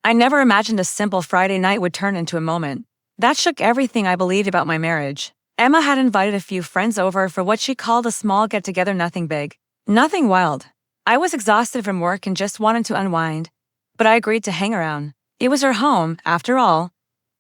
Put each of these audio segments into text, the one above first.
I never imagined a simple Friday night would turn into a moment that shook everything I believed about my marriage. Emma had invited a few friends over for what she called a small get-together, nothing big, nothing wild. I was exhausted from work and just wanted to unwind, but I agreed to hang around. It was her home, after all,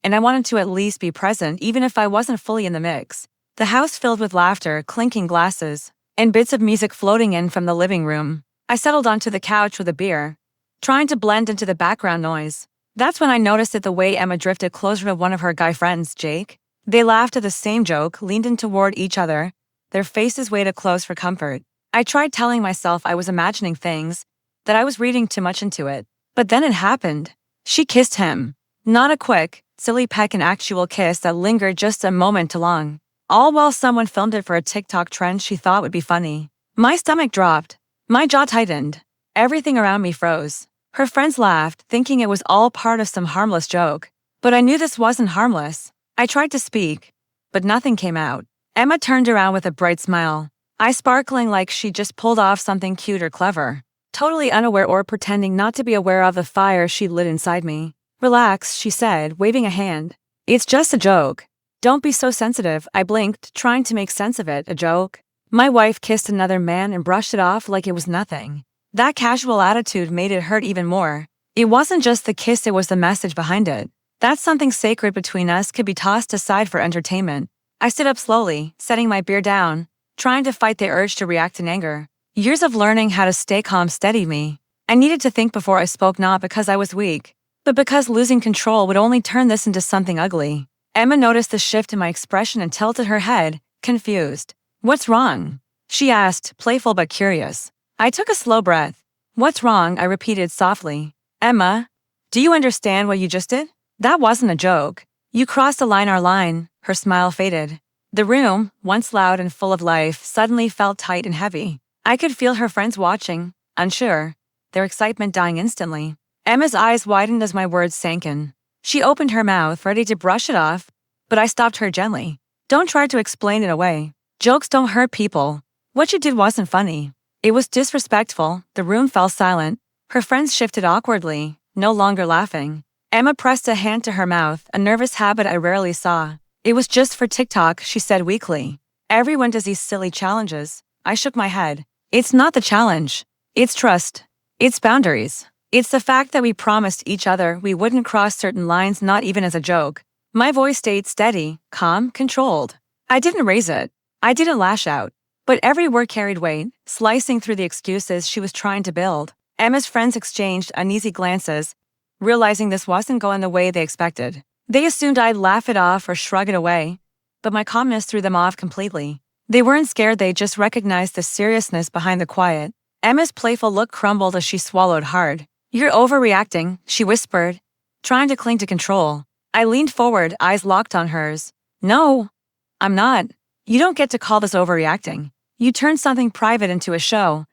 and I wanted to at least be present even if I wasn't fully in the mix. The house filled with laughter, clinking glasses, and bits of music floating in from the living room. I settled onto the couch with a beer, trying to blend into the background noise. That's when I noticed it the way Emma drifted closer to one of her guy friends, Jake. They laughed at the same joke, leaned in toward each other, their faces weighted close for comfort. I tried telling myself I was imagining things, that I was reading too much into it. But then it happened. She kissed him. Not a quick, silly peck, an actual kiss that lingered just a moment too long. All while someone filmed it for a TikTok trend she thought would be funny. My stomach dropped. My jaw tightened. Everything around me froze. Her friends laughed, thinking it was all part of some harmless joke. But I knew this wasn't harmless. I tried to speak, but nothing came out. Emma turned around with a bright smile, eyes sparkling like she just pulled off something cute or clever. Totally unaware or pretending not to be aware of the fire she lit inside me. "Relax," she said, waving a hand. "It's just a joke. Don't be so sensitive." I blinked, trying to make sense of it. A joke? My wife kissed another man and brushed it off like it was nothing. That casual attitude made it hurt even more. It wasn't just the kiss, it was the message behind it. That something sacred between us could be tossed aside for entertainment. I stood up slowly, setting my beer down, trying to fight the urge to react in anger. Years of learning how to stay calm steadied me. I needed to think before I spoke, not because I was weak, but because losing control would only turn this into something ugly. Emma noticed the shift in my expression and tilted her head, confused. "What's wrong?" she asked, playful but curious. I took a slow breath. "What's wrong?" I repeated softly. "Emma, do you understand what you just did? That wasn't a joke. You crossed the line." Our line. Her smile faded. The room, once loud and full of life, suddenly felt tight and heavy. I could feel her friends watching, unsure, their excitement dying instantly. Emma's eyes widened as my words sank in. She opened her mouth, ready to brush it off, but I stopped her gently. "Don't try to explain it away. Jokes don't hurt people. What you did wasn't funny. It was disrespectful." The room fell silent. Her friends shifted awkwardly, no longer laughing. Emma pressed a hand to her mouth, a nervous habit I rarely saw. "It was just for TikTok," she said weakly. "Everyone does these silly challenges." I shook my head. "It's not the challenge. It's trust. It's boundaries. It's the fact that we promised each other we wouldn't cross certain lines, not even as a joke." My voice stayed steady, calm, controlled. I didn't raise it. I didn't lash out. But every word carried weight, slicing through the excuses she was trying to build. Emma's friends exchanged uneasy glances, realizing this wasn't going the way they expected. They assumed I'd laugh it off or shrug it away, but my calmness threw them off completely. They weren't scared, they just recognized the seriousness behind the quiet. Emma's playful look crumbled as she swallowed hard. "You're overreacting," she whispered, trying to cling to control. I leaned forward, eyes locked on hers. "No, I'm not. You don't get to call this overreacting. You turned something private into a show,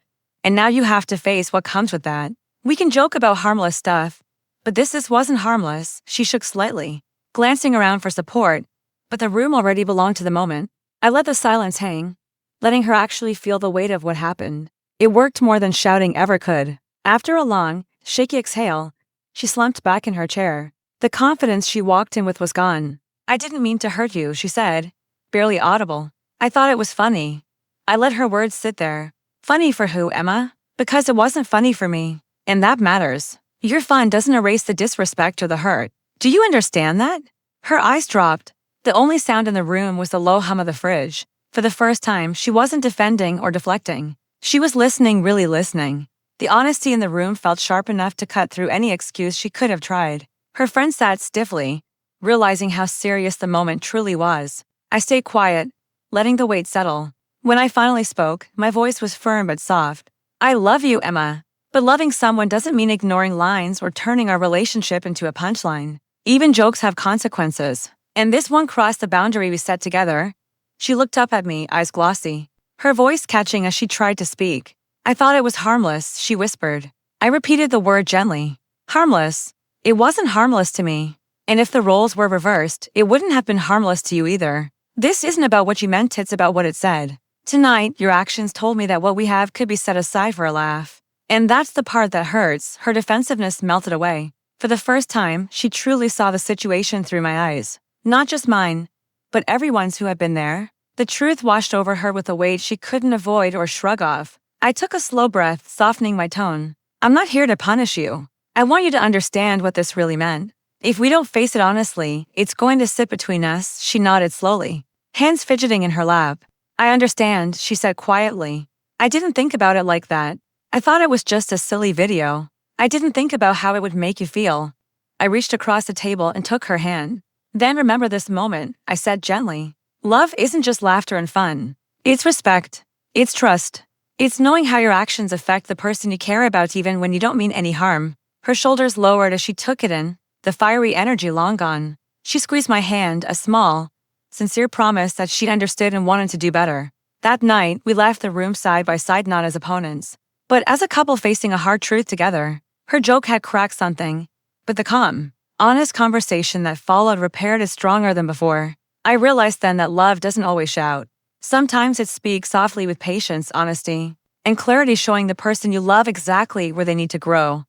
and now you have to face what comes with that. We can joke about harmless stuff, but this wasn't harmless." She shook slightly, glancing around for support, but the room already belonged to the moment. I let the silence hang, letting her actually feel the weight of what happened. It worked more than shouting ever could. After a long, shaky exhale, she slumped back in her chair. The confidence she walked in with was gone. "I didn't mean to hurt you," she said, barely audible. "I thought it was funny." I let her words sit there. "Funny for who, Emma?" "Because it wasn't funny for me. And that matters. Your fun doesn't erase the disrespect or the hurt. Do you understand that?" Her eyes dropped. The only sound in the room was the low hum of the fridge. For the first time, she wasn't defending or deflecting. She was listening, really listening. The honesty in the room felt sharp enough to cut through any excuse she could have tried. Her friend sat stiffly, realizing how serious the moment truly was. I stayed quiet, letting the weight settle. When I finally spoke, my voice was firm but soft. "I love you, Emma. But loving someone doesn't mean ignoring lines or turning our relationship into a punchline. Even jokes have consequences. And this one crossed the boundary we set together." She looked up at me, eyes glossy, her voice catching as she tried to speak. "I thought it was harmless," she whispered. I repeated the word gently. "Harmless? It wasn't harmless to me. And if the roles were reversed, it wouldn't have been harmless to you either. This isn't about what you meant, it's about what it said. Tonight, your actions told me that what we have could be set aside for a laugh. And that's the part that hurts." Her defensiveness melted away. For the first time, she truly saw the situation through my eyes. Not just mine, but everyone's who had been there. The truth washed over her with a weight she couldn't avoid or shrug off. I took a slow breath, softening my tone. I'm not here to punish you. I want you to understand what this really meant. If we don't face it honestly, it's going to sit between us, she nodded slowly, hands fidgeting in her lap. I understand, she said quietly. I didn't think about it like that. I thought it was just a silly video. I didn't think about how it would make you feel. I reached across the table and took her hand. Then remember this moment, I said gently. Love isn't just laughter and fun. It's respect. It's trust. It's knowing how your actions affect the person you care about even when you don't mean any harm. Her shoulders lowered as she took it in, the fiery energy long gone. She squeezed my hand, a small, sincere promise that she'd understood and wanted to do better. That night, we left the room side by side, not as opponents, but as a couple facing a hard truth together. Her joke had cracked something, but the calm, honest conversation that followed repaired it stronger than before. I realized then that love doesn't always shout. Sometimes it speaks softly with patience, honesty, and clarity, showing the person you love exactly where they need to grow.